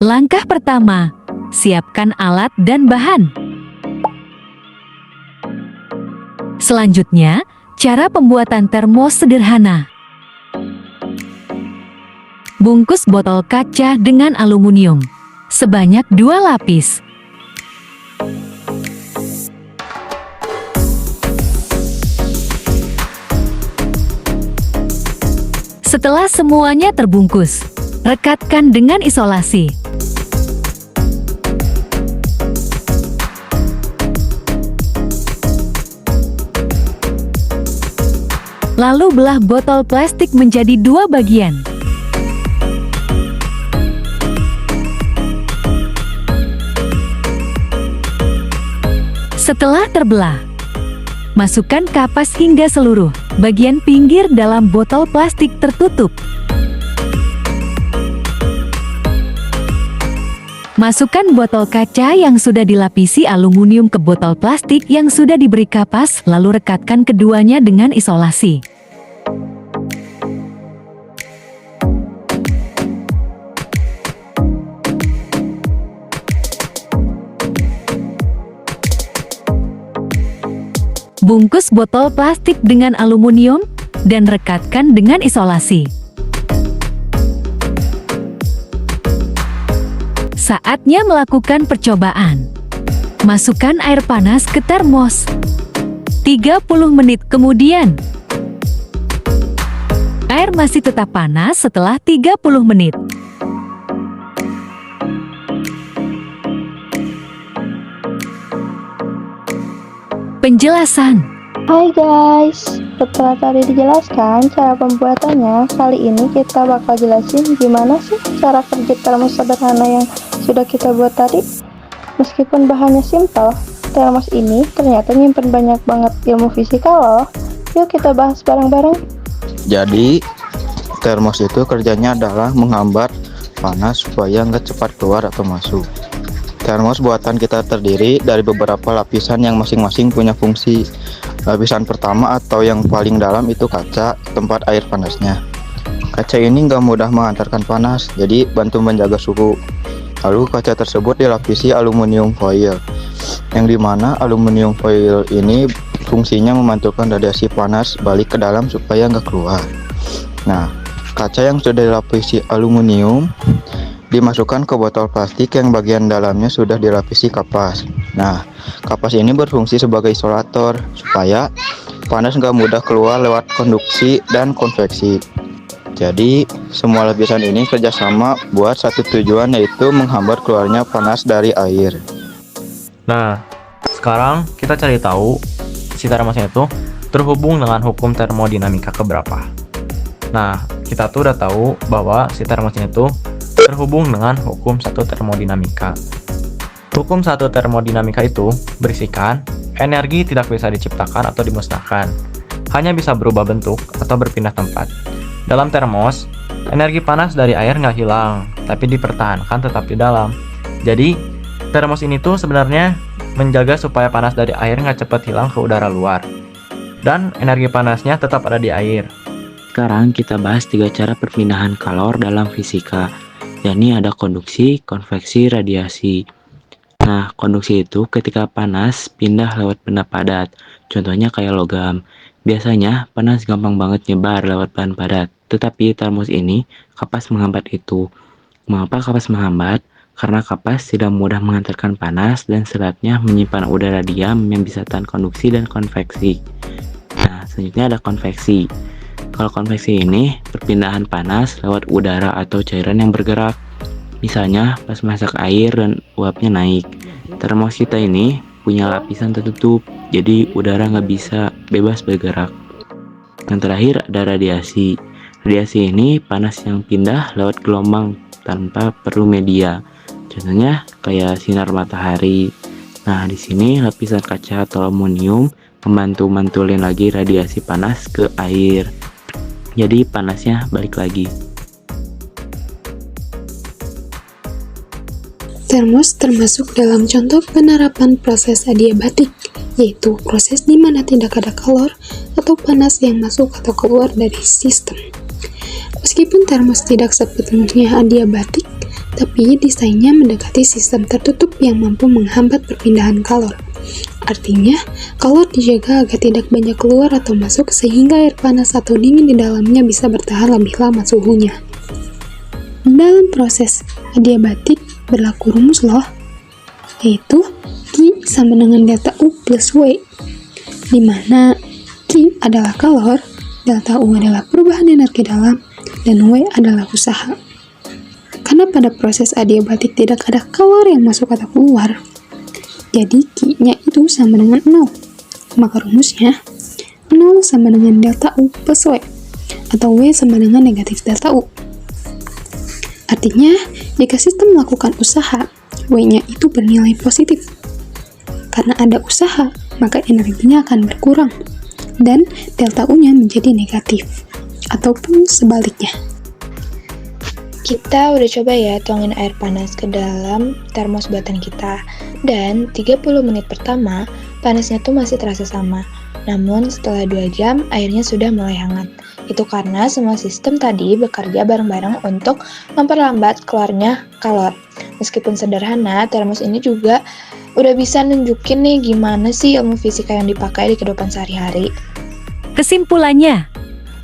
Langkah pertama, siapkan alat dan bahan. Selanjutnya, cara pembuatan termos sederhana. Bungkus botol kaca dengan aluminium sebanyak 2 lapis. Setelah semuanya terbungkus, rekatkan dengan isolasi. Lalu belah botol plastik menjadi 2 bagian. Setelah terbelah, masukkan kapas hingga seluruh bagian pinggir dalam botol plastik tertutup. Masukkan botol kaca yang sudah dilapisi aluminium ke botol plastik yang sudah diberi kapas, lalu rekatkan keduanya dengan isolasi. Bungkus botol plastik dengan aluminium dan rekatkan dengan isolasi. Saatnya melakukan percobaan. Masukkan air panas ke termos. 30 menit kemudian. Air masih tetap panas setelah 30 menit. Penjelasan. Hai guys, setelah tadi dijelaskan cara pembuatannya, kali ini kita bakal jelasin gimana sih cara kerja termos sederhana yang sudah kita buat tadi. Meskipun bahannya simpel, termos ini ternyata nyimpen banyak banget ilmu fisika loh. Yuk kita bahas bareng-bareng. Jadi, termos itu kerjanya adalah menghambat panas supaya nggak cepat keluar atau masuk. Termos buatan kita terdiri dari beberapa lapisan yang masing-masing punya fungsi. Lapisan pertama atau yang paling dalam itu kaca, tempat air panasnya. Kaca ini nggak mudah mengantarkan panas, jadi bantu menjaga suhu. Lalu kaca tersebut dilapisi aluminium foil, yang dimana aluminium foil ini fungsinya memantulkan radiasi panas balik ke dalam supaya nggak keluar. Nah, kaca yang sudah dilapisi aluminium dimasukkan ke botol plastik yang bagian dalamnya sudah dilapisi kapas. Nah, kapas ini berfungsi sebagai isolator supaya panas nggak mudah keluar lewat konduksi dan konveksi. Jadi, semua lapisan ini kerjasama buat satu tujuan, yaitu menghambat keluarnya panas dari air. Nah, sekarang kita cari tahu si termos itu terhubung dengan hukum termodinamika keberapa. Nah, kita tuh udah tahu bahwa si termos itu terhubung dengan hukum 1 termodinamika. Hukum 1 termodinamika itu berisikan energi tidak bisa diciptakan atau dimusnahkan, hanya bisa berubah bentuk atau berpindah tempat. Dalam termos, energi panas dari air nggak hilang, tapi dipertahankan tetap di dalam. Jadi, termos ini tuh sebenarnya menjaga supaya panas dari air nggak cepat hilang ke udara luar, dan energi panasnya tetap ada di air. Sekarang kita bahas 3 cara perpindahan kalor dalam fisika. Yakni ada konduksi, konveksi, radiasi. Nah, konduksi itu ketika panas pindah lewat benda padat. Contohnya kayak logam. Biasanya panas gampang banget nyebar lewat bahan padat. Tetapi termos ini kapas menghambat itu. Mengapa kapas menghambat? Karena kapas tidak mudah mengantarkan panas dan seratnya menyimpan udara diam yang bisa tahan konduksi dan konveksi. Nah, selanjutnya ada konveksi. Kalau konveksi ini perpindahan panas lewat udara atau cairan yang bergerak. Misalnya pas masak air dan uapnya naik. Termos kita ini punya lapisan tertutup, jadi udara nggak bisa bebas bergerak. Yang terakhir ada radiasi. Radiasi ini panas yang pindah lewat gelombang tanpa perlu media. Contohnya kayak sinar matahari. Nah, di sini lapisan kaca atau aluminium membantu mantulin lagi radiasi panas ke air. Jadi panasnya balik lagi. Termos termasuk dalam contoh penerapan proses adiabatik, yaitu proses di mana tidak ada kalor atau panas yang masuk atau keluar dari sistem. Meskipun termos tidak sepenuhnya adiabatik, tapi desainnya mendekati sistem tertutup yang mampu menghambat perpindahan kalor. Artinya, kalor dijaga agar tidak banyak keluar atau masuk sehingga air panas atau dingin di dalamnya bisa bertahan lebih lama suhunya. Dalam proses adiabatik berlaku rumus loh, yaitu Q sama dengan delta U plus W, di mana Q adalah kalor, delta U adalah perubahan energi dalam, dan W adalah usaha. Karena pada proses adiabatik tidak ada kalor yang masuk atau keluar, jadi Q-nya itu sama dengan 0. Maka rumusnya 0 sama dengan delta U plus W, atau W sama dengan negatif delta U. Artinya, jika sistem melakukan usaha, W-nya itu bernilai positif. Karena ada usaha, maka energinya akan berkurang, dan delta U-nya menjadi negatif, ataupun sebaliknya. Kita udah coba ya tuangin air panas ke dalam termos buatan kita, dan 30 menit pertama, panasnya tuh masih terasa sama. Namun setelah 2 jam, airnya sudah mulai hangat. Itu karena semua sistem tadi bekerja bareng-bareng untuk memperlambat keluarnya kalor. Meskipun sederhana, termos ini juga udah bisa nunjukin nih gimana sih ilmu fisika yang dipakai di kehidupan sehari-hari. Kesimpulannya,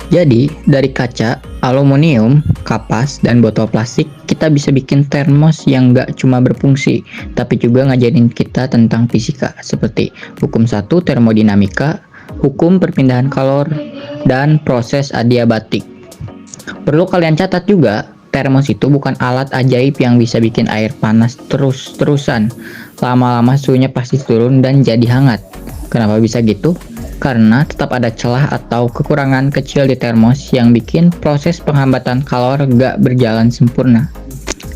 Jadi, dari kaca, aluminium, kapas, dan botol plastik, kita bisa bikin termos yang nggak cuma berfungsi, tapi juga ngajarin kita tentang fisika, seperti hukum 1 termodinamika, hukum perpindahan kalor, dan proses adiabatik. Perlu kalian catat juga, termos itu bukan alat ajaib yang bisa bikin air panas terus-terusan. Lama-lama suhunya pasti turun dan jadi hangat. Kenapa bisa gitu? Karena tetap ada celah atau kekurangan kecil di termos yang bikin proses penghambatan kalor gak berjalan sempurna.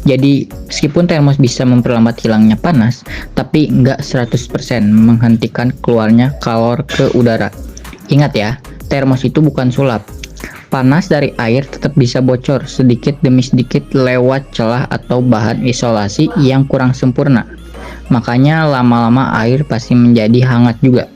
Jadi, meskipun termos bisa memperlambat hilangnya panas, tapi nggak 100% menghentikan keluarnya kalor ke udara. Ingat ya, termos itu bukan sulap. Panas dari air tetap bisa bocor sedikit demi sedikit lewat celah atau bahan isolasi yang kurang sempurna. Makanya lama-lama air pasti menjadi hangat juga.